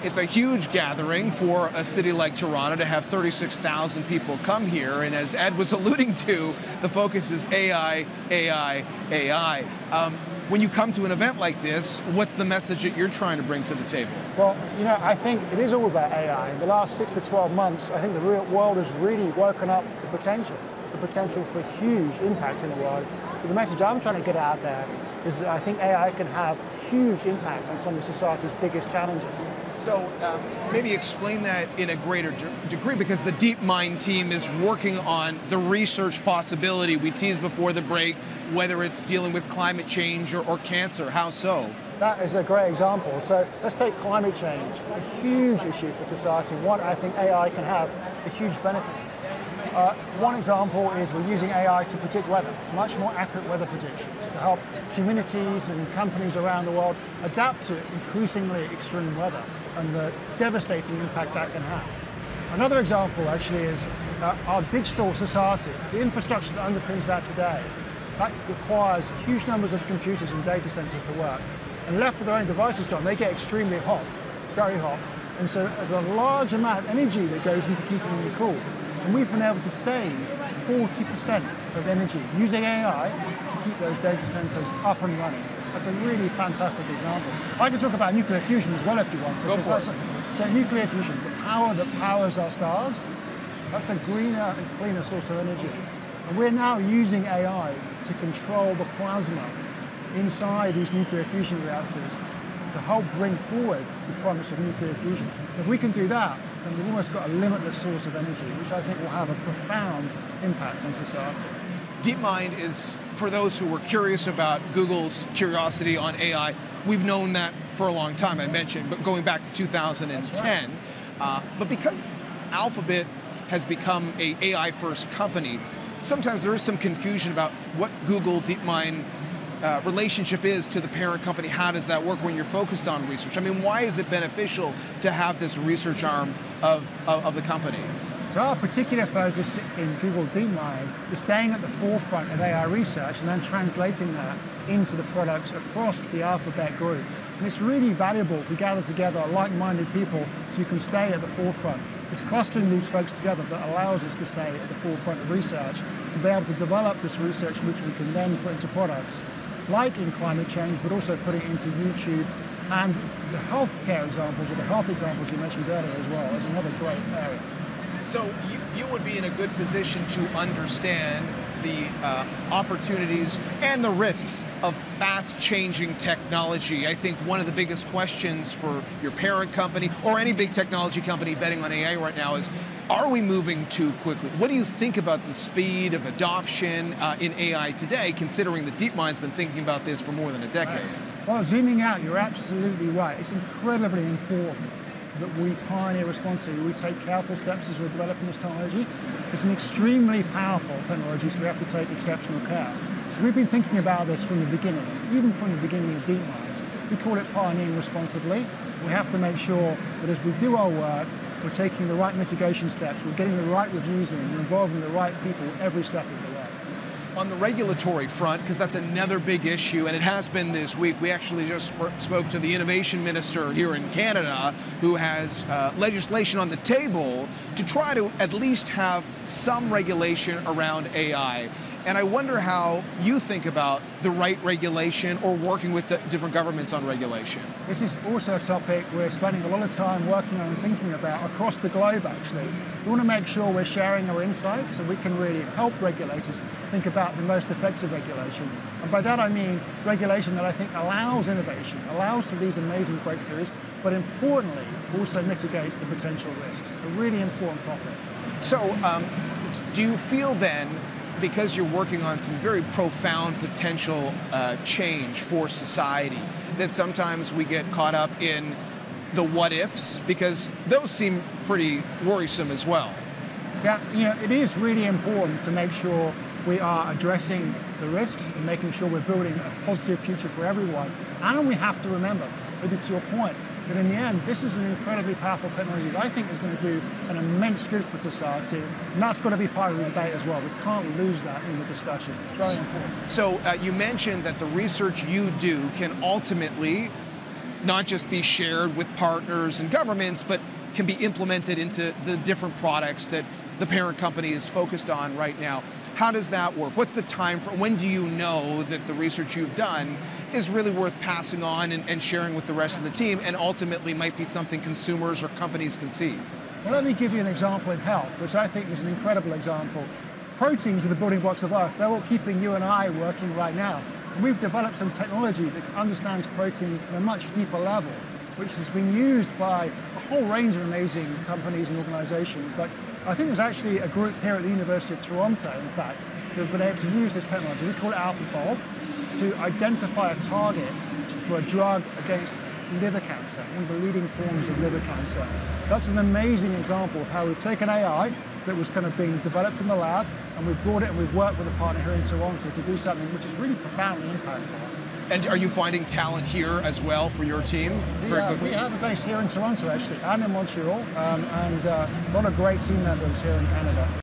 It's a huge gathering for a city like Toronto to have 36,000 people come here, and as Ed was alluding to, the focus is AI, AI, AI. When you come to an event like this, what's the message that you're trying to bring to the table? Well, I think it is all about AI. In the last 6 to 12 months, I think the real world has really woken up the potential for huge impact in the world. So the message I'm trying to get out there is that I think AI can have huge impact on some of society's biggest challenges. So maybe explain that in a greater degree, because the DeepMind team is working on the research possibility we teased before the break, whether it's dealing with climate change or cancer. How so? That is a great example. So let's take climate change, a huge issue for society. One, I think AI can have a huge benefit. One example is we're using AI to predict weather, much more accurate weather predictions to help communities and companies around the world adapt to increasingly extreme weather and the devastating impact that can have. Another example actually is our digital society, the infrastructure that underpins that today. That requires huge numbers of computers and data centers to work. And left to their own devices, John, they get extremely hot, very hot. And so there's a large amount of energy that goes into keeping them cool. And we've been able to save 40% of energy using AI to keep those data centers up and running. That's a really fantastic example. I can talk about nuclear fusion as well if you want. Go for it. So nuclear fusion, the power that powers our stars, that's a greener and cleaner source of energy. And we're now using AI to control the plasma inside these nuclear fusion reactors to help bring forward the promise of nuclear fusion. If we can do that, then we've almost got a limitless source of energy, which I think will have a profound impact on society. DeepMind is, for those who were curious about Google's curiosity on AI, we've known that for a long time, I mentioned, but going back to 2010. Right. But because Alphabet has become an AI-first company, sometimes there is some confusion about what Google DeepMind relationship is to the parent company. How does that work when you're focused on research? I mean, why is it beneficial to have this research arm of the company? So our particular focus in Google DeepMind is staying at the forefront of AI research and then translating that into the products across the Alphabet group. And it's really valuable to gather together like-minded people so you can stay at the forefront. It's clustering these folks together that allows us to stay at the forefront of research and be able to develop this research which we can then put into products, like in climate change, but also put it into YouTube and the healthcare examples, or the health examples you mentioned earlier as well, is another great area. So you would be in a good position to understand the opportunities and the risks of fast-changing technology. I think one of the biggest questions for your parent company or any big technology company betting on AI right now is, are we moving too quickly? What do you think about the speed of adoption in AI today, considering that DeepMind's been thinking about this for more than a decade? Well, zooming out, you're absolutely right. It's incredibly important that we pioneer responsibly. We take careful steps as we're developing this technology. It's an extremely powerful technology, so we have to take exceptional care. So we've been thinking about this from the beginning, even from the beginning of DeepMind. We call it pioneering responsibly. We have to make sure that as we do our work, we're taking the right mitigation steps, we're getting the right reviews in, we're involving the right people every step of the way. On the regulatory front, because that's another big issue, and it has been this week, we actually just spoke to the innovation minister here in Canada, who has legislation on the table to try to at least have some regulation around AI. And I wonder how you think about the right regulation or working with different governments on regulation. This is also a topic we're spending a lot of time working on and thinking about across the globe, actually. We want to make sure we're sharing our insights so we can really help regulators think about the most effective regulation. And by that I mean regulation that I think allows innovation, allows for these amazing breakthroughs, but importantly also mitigates the potential risks. A really important topic. So do you feel then, because you're working on some very profound potential change for society, that sometimes we get caught up in the what ifs, because those seem pretty worrisome as well? Yeah, it is really important to make sure we are addressing the risks and making sure we're building a positive future for everyone. And we have to remember, maybe to your point, that in the end, this is an incredibly powerful technology that I think is going to do an immense good for society, and that's got to be part of the debate as well. We can't lose that in the discussion. It's very important. So you mentioned that the research you do can ultimately not just be shared with partners and governments, but can be implemented into the different products that the parent company is focused on right now. How does that work? What's the time for, when do you know that the research you've done is really worth passing on and sharing with the rest of the team, and ultimately might be something consumers or companies can see? Well, let me give you an example in health, which I think is an incredible example. Proteins are the building blocks of life. They're what keeping you and I working right now. And we've developed some technology that understands proteins at a much deeper level, which has been used by a whole range of amazing companies and organizations. Like, I think there's actually a group here at the University of Toronto, in fact, that have been able to use this technology. We call it AlphaFold, to identify a target for a drug against liver cancer, one of the leading forms of liver cancer. That's an amazing example of how we've taken AI that was kind of being developed in the lab, and we've brought it and we've worked with a partner here in Toronto to do something which is really profoundly impactful. And are you finding talent here as well for your team? We have a base here in Toronto, actually, and in Montreal, and a lot of great team members here in Canada.